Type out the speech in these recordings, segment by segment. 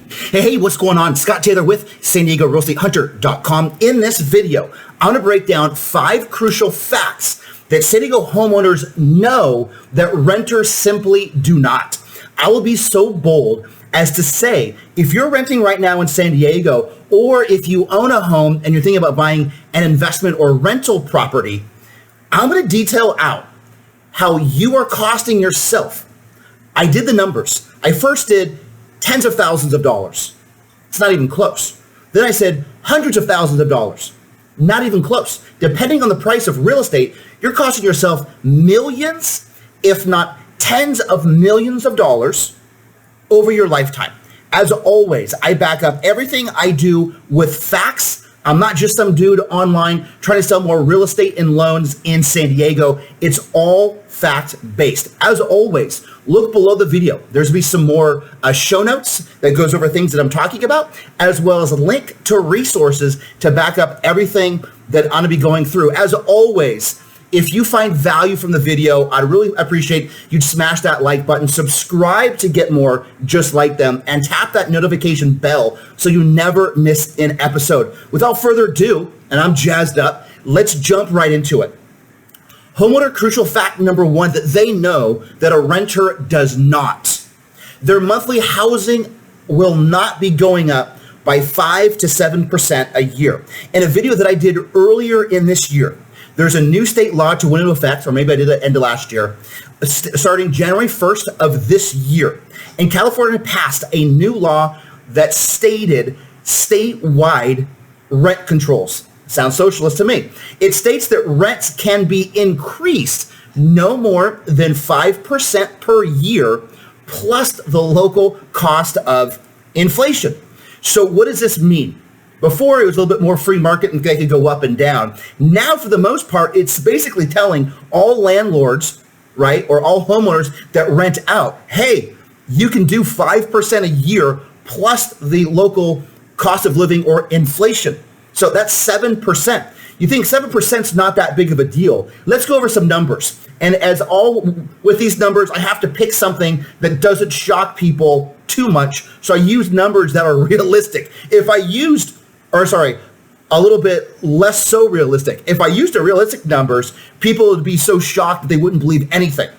Hey, what's going on? Scott Taylor with San Diego Real Estate Hunter.com. In this video, I'm going to break down 5 crucial facts that San Diego homeowners know that renters simply do not. I will be so bold as to say, if you're renting right now in San Diego, or if you own a home and you're thinking about buying an investment or rental property, I'm going to detail out how you are costing yourself. I did the numbers. I first did tens of thousands of dollars. It's not even close. Then I said hundreds of thousands of dollars. Not even close. Depending on the price of real estate, you're costing yourself millions, if not tens of millions of dollars over your lifetime. As always, I back up everything I do with facts. I'm not just some dude online trying to sell more real estate and loans in San Diego. It's all fact-based. As always, look below the video. There's going to be some more show notes that goes over things that I'm talking about, as well as a link to resources to back up everything that I'm going to be going through. As always, if you find value from the video, I'd really appreciate you'd smash that like button, subscribe to get more just like them, and tap that notification bell so you never miss an episode. Without further ado, and I'm jazzed up, let's jump right into it. Homeowner crucial fact number 1 that they know that a renter does not. Their monthly housing will not be going up by 5 to 7% a year. In a video that I did earlier in this year, there's a new state law to went into effect, or maybe I did it at the end of last year, starting January 1st of this year. And California passed a new law that stated statewide rent controls. Sounds socialist to me. It states that rents can be increased no more than 5% per year plus the local cost of inflation. So what does this mean? Before, it was a little bit more free market and they could go up and down. Now, for the most part, it's basically telling all landlords, right, or all homeowners that rent out, hey, you can do 5% a year plus the local cost of living or inflation. So that's 7%. You think 7% is not that big of a deal. Let's go over some numbers. And as all with these numbers, I have to pick something that doesn't shock people too much. So I use numbers that are realistic. If I used a little bit less so realistic. If I used the realistic numbers, people would be so shocked that they wouldn't believe anything.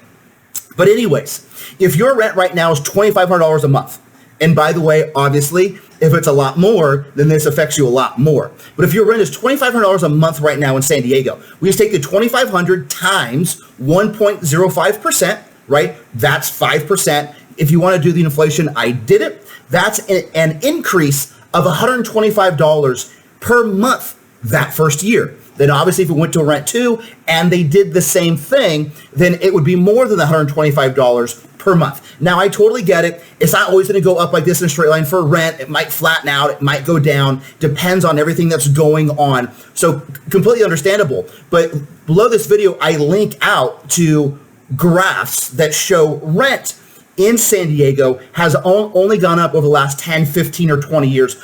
But anyways, if your rent right now is $2,500 a month, and by the way, obviously, if it's a lot more, then this affects you a lot more. But if your rent is $2,500 a month right now in San Diego, we just take the $2,500 times 1.05%, right? That's 5%. If you want to do the inflation, I did it. That's an increase of $125 per month that first year. Then obviously if it went to a rent 2 and they did the same thing, then it would be more than the $125 per month. Now I totally get it. It's not always going to go up like this in a straight line for rent. It might flatten out. It might go down. Depends on everything that's going on. So completely understandable. But below this video, I link out to graphs that show rent in San Diego has only gone up over the last 10, 15, or 20 years,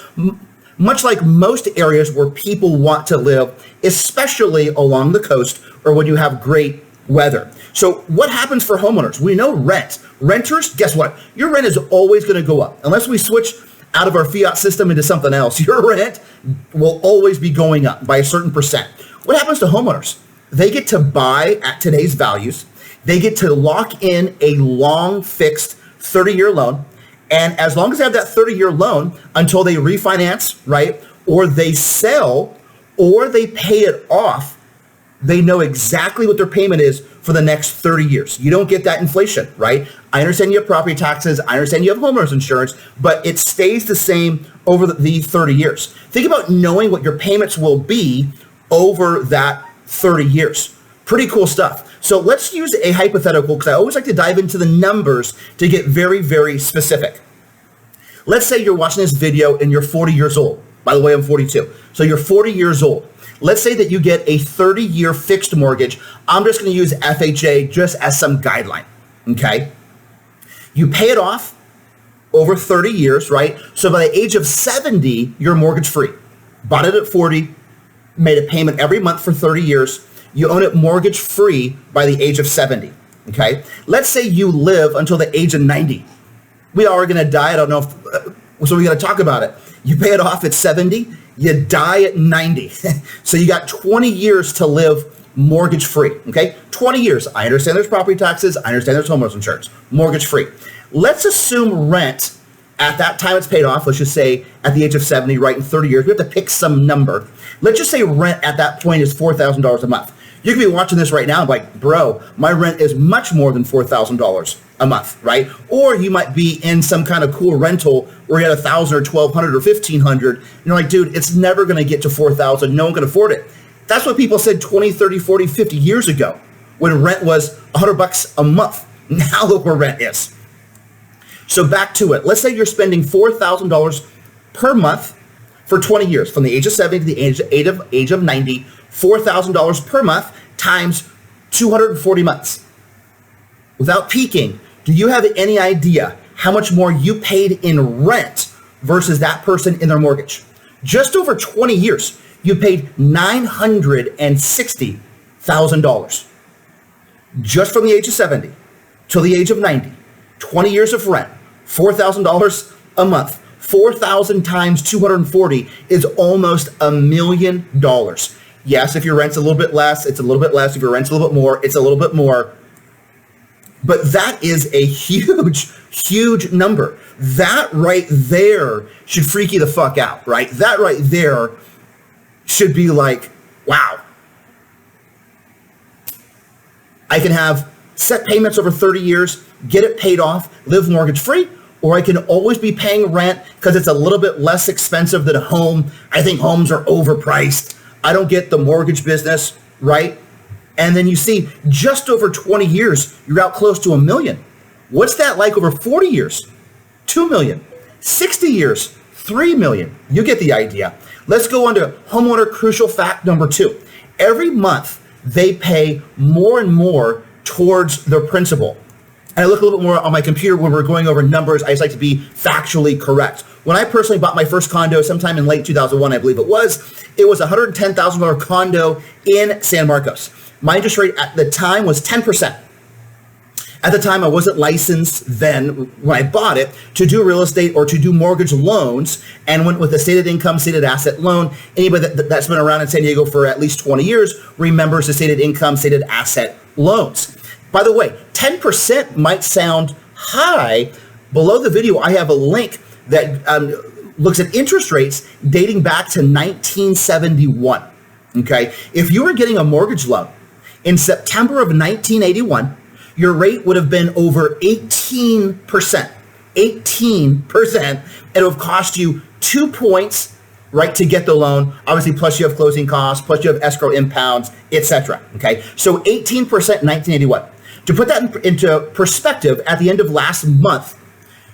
much like most areas where people want to live, especially along the coast or when you have great weather. So what happens for homeowners? We know rent. Renters, guess what? Your rent is always going to go up. Unless we switch out of our fiat system into something else, your rent will always be going up by a certain percent. What happens to homeowners? They get to buy at today's values. They get to lock in a long fixed 30-year loan. And as long as they have that 30-year loan until they refinance, right, or they sell, or they pay it off, they know exactly what their payment is for the next 30 years. You don't get that inflation, right? I understand you have property taxes. I understand you have homeowners insurance, but it stays the same over the 30 years. Think about knowing what your payments will be over that 30 years. Pretty cool stuff. So let's use a hypothetical because I always like to dive into the numbers to get very, very specific. Let's say you're watching this video and you're 40 years old. By the way, I'm 42. So you're 40 years old. Let's say that you get a 30-year fixed mortgage. I'm just going to use FHA just as some guideline, okay? You pay it off over 30 years, right? So by the age of 70, you're mortgage free. Bought it at 40, made a payment every month for 30 years. You own it mortgage free by the age of 70, okay? Let's say you live until the age of 90. We all are going to die. I don't know if So we got to talk about it. You pay it off at 70, you die at 90. So you got 20 years to live mortgage free, okay? 20 years. I understand there's property taxes. I understand there's homeowners insurance. Mortgage free. Let's assume rent at that time it's paid off. Let's just say at the age of 70, right, in 30 years. We have to pick some number. Let's just say rent at that point is $4,000 a month. You could be watching this right now and be like, bro, my rent is much more than $4,000 a month, right? Or you might be in some kind of cool rental where you had $1,000 or $1,200 or $1,500. And you're like, dude, it's never going to get to $4,000. No one can afford it. That's what people said 20, 30, 40, 50 years ago when rent was $100 a month. Now look where rent is. So back to it. Let's say you're spending $4,000 per month for 20 years, from the age of 70 to the age of 90, $4,000 per month times 240 months. Without peeking, do you have any idea how much more you paid in rent versus that person in their mortgage? Just over 20 years. You paid $960,000 just from the age of 70 till the age of 90. 20 years of rent, $4,000 a month. 4,000 times 240 is almost $1 million. Yes, if your rent's a little bit less, it's a little bit less. If your rent's a little bit more, it's a little bit more. But that is a huge, huge number. That right there should freak you the fuck out, right? That right there should be like, wow. I can have set payments over 30 years, get it paid off, live mortgage free, or I can always be paying rent because it's a little bit less expensive than a home. I think homes are overpriced. I don't get the mortgage business, right? And then you see just over 20 years, you're out close to $1 million. What's that like over 40 years? 2 million. 60 years, 3 million. You get the idea. Let's go on to homeowner crucial fact number 2. Every month, they pay more and more towards their principal. And I look a little bit more on my computer when we're going over numbers. I just like to be factually correct. When I personally bought my first condo sometime in late 2001, I believe it was a $110,000 condo in San Marcos. My interest rate at the time was 10%. At the time, I wasn't licensed then when I bought it to do real estate or to do mortgage loans, and went with a stated income, stated asset loan. Anybody that's been around in San Diego for at least 20 years remembers the stated income, stated asset loans. By the way, 10% might sound high. Below the video, I have a link that looks at interest rates dating back to 1971. Okay, if you were getting a mortgage loan in September of 1981, your rate would have been over 18%. 18%. It would have cost you 2 points, right, to get the loan. Obviously, plus you have closing costs, plus you have escrow impounds, etc. Okay, so 18% in 1981. To put that into perspective, at the end of last month,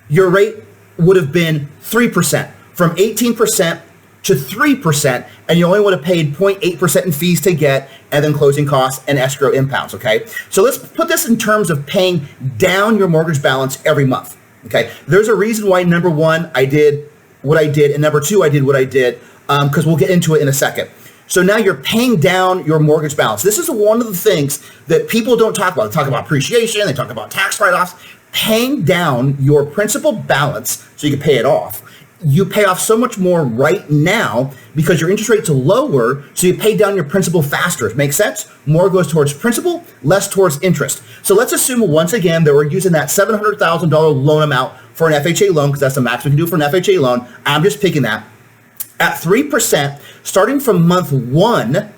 your rate would have been 3%, from 18% to 3%, and you only would have paid 0.8% in fees to get, and then closing costs and escrow impounds, okay? So let's put this in terms of paying down your mortgage balance every month, okay? There's a reason why, number one, I did what I did, and number two, I did what I did, because we'll get into it in a second. So now you're paying down your mortgage balance. This is one of the things that people don't talk about. They talk about appreciation, they talk about tax write-offs. Paying down your principal balance so you can pay it off. You pay off so much more right now because your interest rate's lower, so you pay down your principal faster. Makes sense? More goes towards principal, less towards interest. So let's assume once again that we're using that $700,000 loan amount for an FHA loan, because that's the max we can do for an FHA loan. I'm just picking that. At 3%, starting from month 1,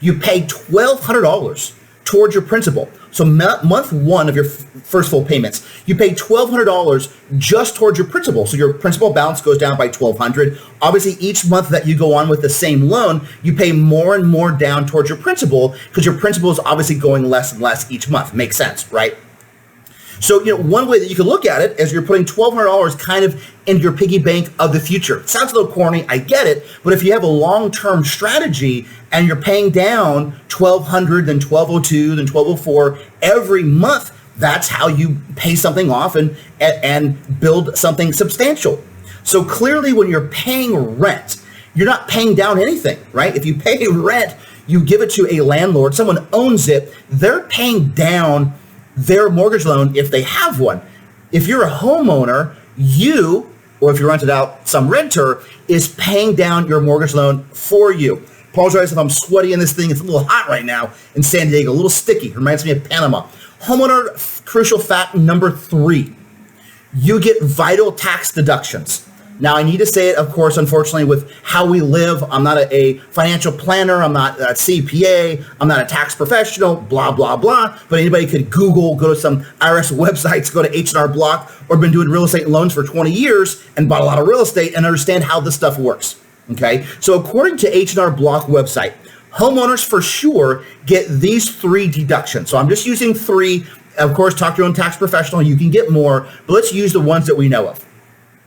you pay $1,200 towards your principal. So month 1 of your first full payments, you pay $1,200 just towards your principal. So your principal balance goes down by $1,200. Obviously, each month that you go on with the same loan, you pay more and more down towards your principal because your principal is obviously going less and less each month. Makes sense, right? So, one way that you can look at it is you're putting $1,200 kind of into your piggy bank of the future. It sounds a little corny, I get it, but if you have a long-term strategy and you're paying down $1,200, then $1,202, then $1,204 every month, that's how you pay something off and build something substantial. So clearly when you're paying rent, you're not paying down anything, right? If you pay rent, you give it to a landlord, someone owns it, they're paying down their mortgage loan if they have one. If you're a homeowner, you or if you rent it out, some renter is paying down your mortgage loan for you. Apologize if I'm sweaty in this thing. It's a little hot right now in San Diego, a little sticky. Reminds me of Panama. Homeowner crucial fact number 3, you get vital tax deductions. Now, I need to say it, of course, unfortunately, with how we live. I'm not a financial planner. I'm not a CPA. I'm not a tax professional, blah, blah, blah. But anybody could Google, go to some IRS websites, go to H&R Block, or been doing real estate loans for 20 years and bought a lot of real estate and understand how this stuff works. Okay? So according to H&R Block website, homeowners for sure get these 3 deductions. So I'm just using 3. Of course, talk to your own tax professional. You can get more, but let's use the ones that we know of.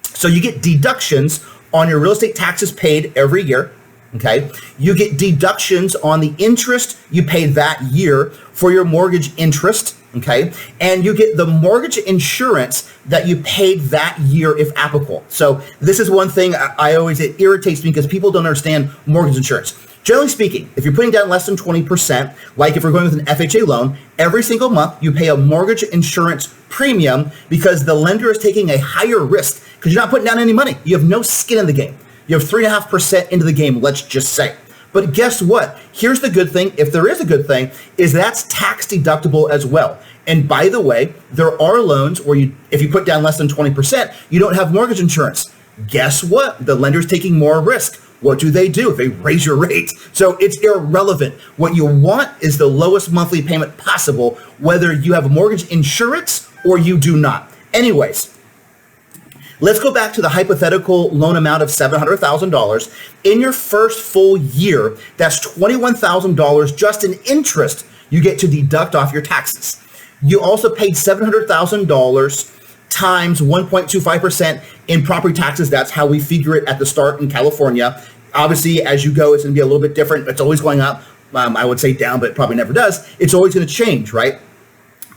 So you get deductions on your real estate taxes paid every year, okay? You get deductions on the interest you paid that year for your mortgage interest, okay? And you get the mortgage insurance that you paid that year if applicable. So this is one thing I always, it irritates me because people don't understand mortgage insurance. Generally speaking, if you're putting down less than 20%, like if we're going with an FHA loan, every single month you pay a mortgage insurance premium because the lender is taking a higher risk because you're not putting down any money. You have no skin in the game. You have 3.5% into the game, let's just say. But guess what? Here's the good thing, if there is a good thing, is that's tax deductible as well. And by the way, there are loans where if you put down less than 20%, you don't have mortgage insurance. Guess what? The lender's taking more risk. What do? They raise your rate. So it's irrelevant. What you want is the lowest monthly payment possible, whether you have mortgage insurance or you do not. Anyways, let's go back to the hypothetical loan amount of $700,000. In your first full year, that's $21,000 just in interest you get to deduct off your taxes. You also paid $700,000 times 1.25% in property taxes. That's how we figure it at the start in California. Obviously, as you go, it's going to be a little bit different. It's always going up. I would say down, but it probably never does. It's always going to change, right?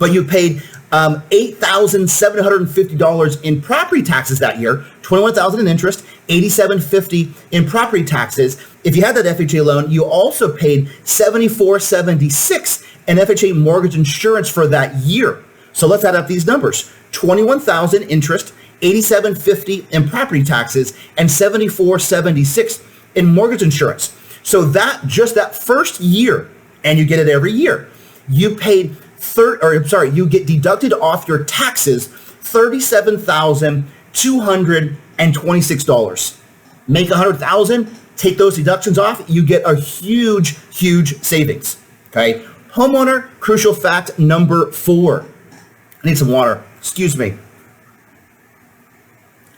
But you paid $8,750 in property taxes that year, $21,000 in interest, $8,750 in property taxes. If you had that FHA loan, you also paid $74.76 in FHA mortgage insurance for that year. So let's add up these numbers. $21,000 interest, $8,750 in property taxes, and $74.76 in mortgage insurance. So just that first year, and you get it every year, you paid you get deducted off your taxes $37,226. Make $100,000, take those deductions off, you get a huge, huge savings. Okay. Homeowner crucial fact number 4. I need some water. Excuse me.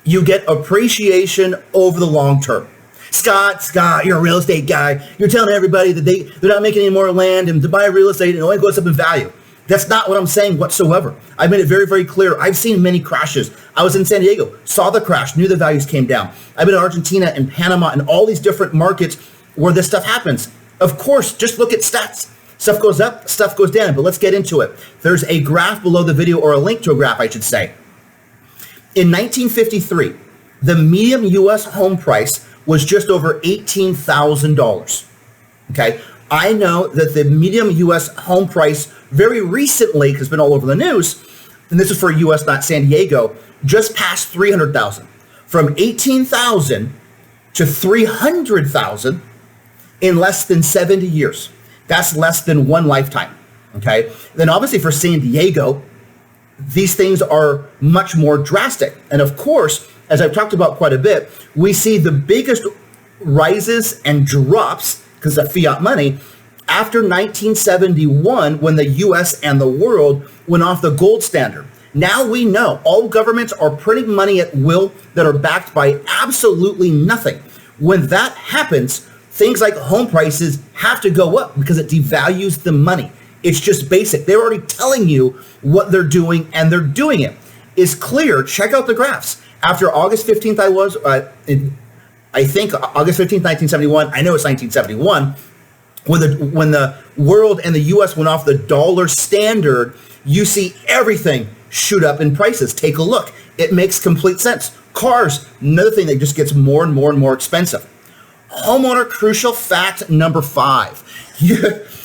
You get appreciation over the long term. Scott, you're a real estate guy. You're telling everybody that they're not making any more land and to buy real estate, it only goes up in value. That's not what I'm saying whatsoever. I've made it very, very clear. I've seen many crashes. I was in San Diego, saw the crash, knew the values came down. I've been in Argentina and Panama and all these different markets where this stuff happens. Of course, just look at stats. Stuff goes up, stuff goes down, but let's get into it. There's a graph below the video, or a link to a graph, I should say. In 1953, the median U.S. home price was just over $18,000. Okay, I know that the median U.S. home price very recently, because it's been all over the news, and this is for U.S., not San Diego, just passed $300,000. From $18,000 to $300,000 in less than 70 years. That's less than one lifetime, okay? Then obviously for San Diego, these things are much more drastic. And of course, as I've talked about quite a bit, we see the biggest rises and drops, because of fiat money, after 1971, when the US and the world went off the gold standard. Now we know all governments are printing money at will that are backed by absolutely nothing. When that happens, things like home prices have to go up because it devalues the money. It's just basic. They're already telling you what they're doing, and they're doing it. It's clear. Check out the graphs. After August 15th, I think August 15th, 1971, I know it's 1971, when the world and the US went off the dollar standard, you see everything shoot up in prices. Take a look. It makes complete sense. Cars, another thing that just gets more and more and more expensive. Homeowner crucial fact number 5.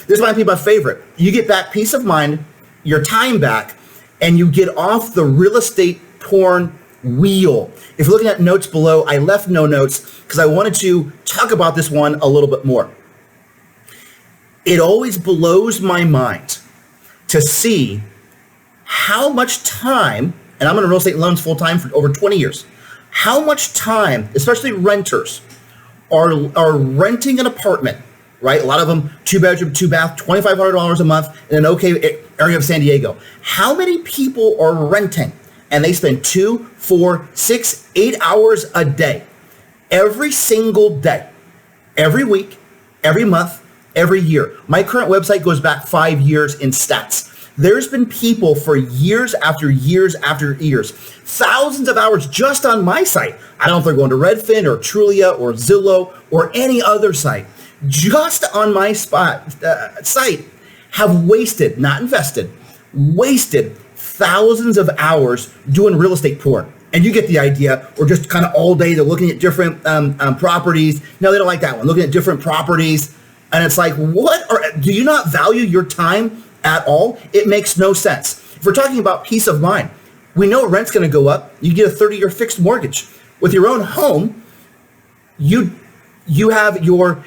This might be my favorite. You get back peace of mind, your time back, and you get off the real estate porn wheel. If you're looking at notes below, I left no notes because I wanted to talk about this one a little bit more. It always blows my mind to see how much time, and I'm in real estate loans full time for over 20 years, how much time, especially renters, are renting an apartment, right? A lot of them, 2-bedroom, 2-bath, $2,500 a month in an okay area of San Diego. How many people are renting and they spend 2, 4, 6, 8 hours a day, every single day, every week, every month, every year? My current website goes back 5 years in stats. There's been people for years after years after years, thousands of hours just on my site. I don't know if they're going to Redfin or Trulia or Zillow or any other site. Just on my site have wasted, not invested, wasted thousands of hours doing real estate porn. And you get the idea. Or just kind of all day they're looking at different properties. No, they don't like that one. Looking at different properties. And it's like, do you not value your time at all? It makes no sense. If we're talking about peace of mind, we know rent's going to go up. You get a 30-year fixed mortgage. With your own home, you have your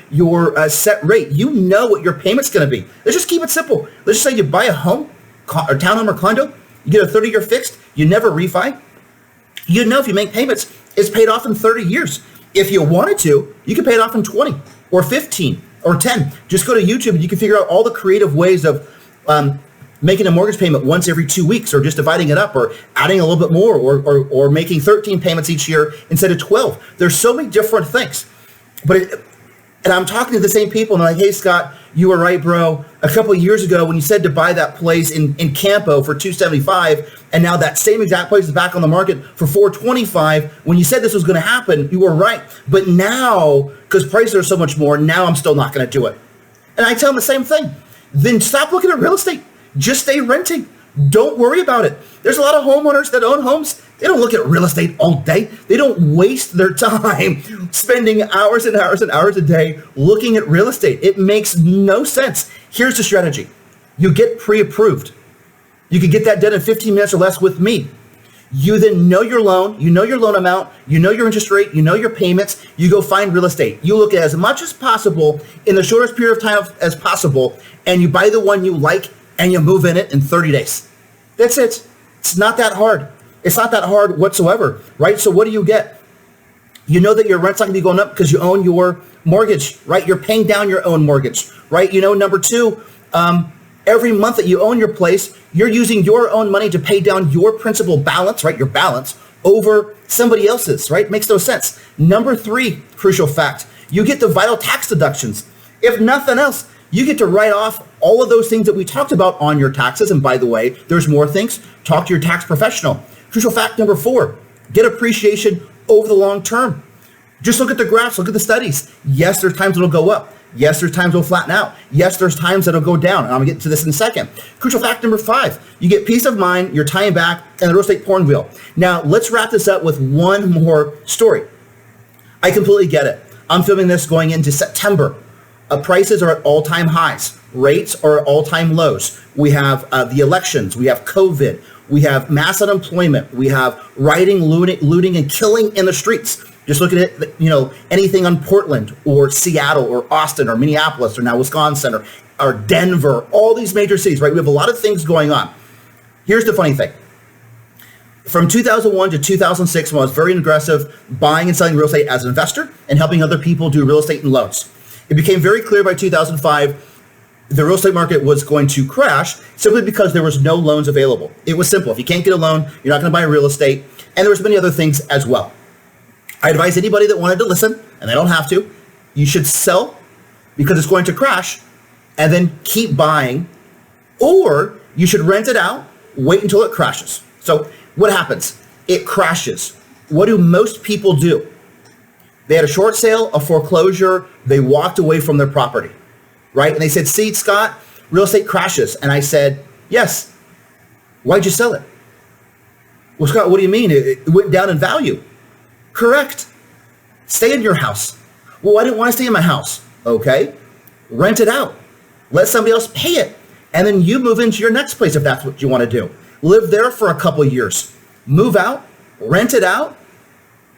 set rate. You know what your payment's going to be. Let's just keep it simple. Let's just say you buy a home, or townhome or condo. You get a 30-year fixed. You never refi. You know if you make payments, it's paid off in 30 years. If you wanted to, you can pay it off in 20 or 15 or 10. Just go to YouTube and you can figure out all the creative ways of making a mortgage payment once every 2 weeks, or just dividing it up, or adding a little bit more, or making 13 payments each year instead of 12. There's so many different things. And I'm talking to the same people, and they're like, hey, Scott, you were right, bro. A couple of years ago when you said to buy that place in Campo for $275, and now that same exact place is back on the market for $425, when you said this was going to happen, you were right. But now, because prices are so much more, now I'm still not going to do it. And I tell them the same thing. Then stop looking at real estate. Just stay renting. Don't worry about it. There's a lot of homeowners that own homes. They don't look at real estate all day. They don't waste their time spending hours and hours and hours a day looking at real estate. It makes no sense. Here's the strategy. You get pre-approved. You can get that done in 15 minutes or less with me. You then know your loan, you know your loan amount, you know your interest rate, you know your payments. You go find real estate. You look at as much as possible in the shortest period of time as possible, and you buy the one you like, and you move in it in 30 days. That's it. It's not that hard. It's not that hard whatsoever, right? So what do you get? You know that your rent's not going to be going up because you own your mortgage, right? You're paying down your own mortgage, right? You know, number two, every month that you own your place, you're using your own money to pay down your principal balance, right? Your balance over somebody else's, right? Makes no sense. Number three, crucial fact, you get the vital tax deductions. If nothing else, you get to write off all of those things that we talked about on your taxes. And by the way, there's more things. Talk to your tax professional. Crucial fact number four, get appreciation over the long term. Just look at the graphs, look at the studies. Yes, there's times it'll go up. Yes, there's times it'll flatten out. Yes, there's times that'll go down. And I'm gonna get to this in a second. Crucial fact number five, you get peace of mind, you're tying back, and the real estate porn wheel. Now, let's wrap this up with one more story. I completely get it. I'm filming this going into September. Prices are at all-time highs. Rates are at all-time lows. We have the elections. We have COVID. We have mass unemployment. We have rioting, looting, and killing in the streets. Just look at it, anything on Portland or Seattle or Austin or Minneapolis or now Wisconsin or Denver, all these major cities, right? We have a lot of things going on. Here's the funny thing. From 2001 to 2006, when I was very aggressive buying and selling real estate as an investor and helping other people do real estate and loans, it became very clear by 2005 the real estate market was going to crash simply because there was no loans available. It was simple. If you can't get a loan, you're not going to buy real estate. And there was many other things as well. I advise anybody that wanted to listen, and they don't have to, you should sell because it's going to crash and then keep buying, or you should rent it out, wait until it crashes. So what happens? It crashes. What do most people do? They had a short sale, a foreclosure, they walked away from their property, right? And they said, see, Scott, real estate crashes. And I said, yes. Why'd you sell it? Well, Scott, what do you mean? It went down in value. Correct. Stay in your house. Well, I didn't want to stay in my house. Okay. Rent it out. Let somebody else pay it. And then you move into your next place if that's what you want to do. Live there for a couple of years. Move out, rent it out,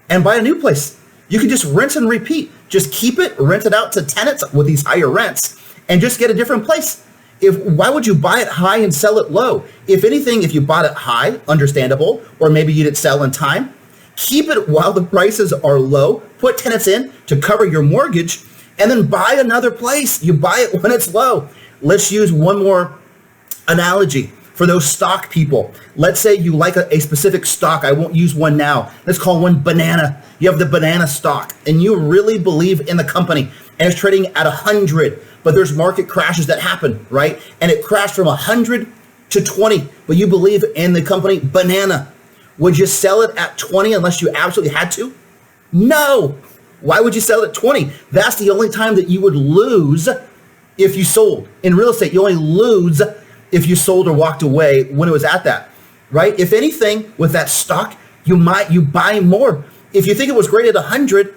and buy a new place. You can just rinse and repeat. Just keep it, rent it out to tenants with these higher rents, and just get a different place. Why would you buy it high and sell it low? If anything, if you bought it high, understandable, or maybe you didn't sell in time, keep it while the prices are low, put tenants in to cover your mortgage, and then buy another place. You buy it when it's low. Let's use one more analogy for those stock people. Let's say you like a specific stock. I won't use one now. Let's call one banana. You have the banana stock and you really believe in the company and it's trading at 100, but there's market crashes that happen, right? And it crashed from 100 to 20, but you believe in the company banana. Would you sell it at 20 unless you absolutely had to? No. Why would you sell it at 20? That's the only time that you would lose if you sold. In real estate, you only lose if you sold or walked away when it was at that, right? If anything, with that stock, you buy more. If you think it was great at 100,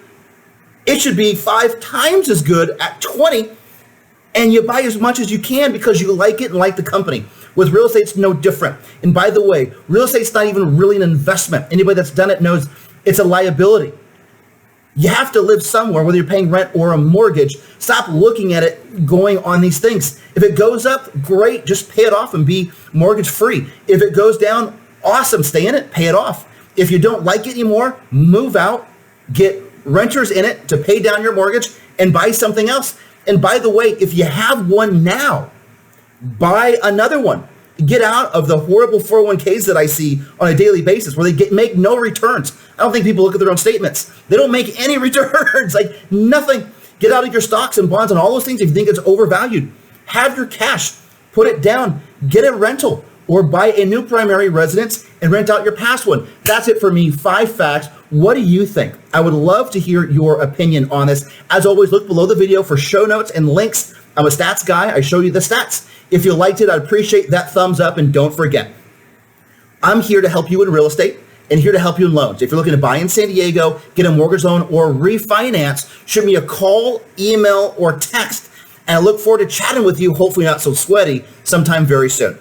it should be 5 times as good at 20, and you buy as much as you can because you like it and like the company. With real estate, it's no different. And by the way, real estate's not even really an investment. Anybody that's done it knows it's a liability. You have to live somewhere, whether you're paying rent or a mortgage. Stop looking at it going on these things. If it goes up, great, just pay it off and be mortgage free. If it goes down, awesome, stay in it, pay it off. If you don't like it anymore, move out, get renters in it to pay down your mortgage and buy something else. And by the way, if you have one now, buy another one. Get out of the horrible 401ks that I see on a daily basis where they make no returns. I don't think people look at their own statements. They don't make any returns, like nothing. Get out of your stocks and bonds and all those things if you think it's overvalued. Have your cash, put it down, get a rental or buy a new primary residence and rent out your past one. That's it for me, 5 facts. What do you think? I would love to hear your opinion on this. As always, look below the video for show notes and links. I'm a stats guy. I show you the stats. If you liked it, I'd appreciate that thumbs up. And don't forget, I'm here to help you in real estate and here to help you in loans. If you're looking to buy in San Diego, get a mortgage loan or refinance, shoot me a call, email, or text. And I look forward to chatting with you, hopefully not so sweaty, sometime very soon.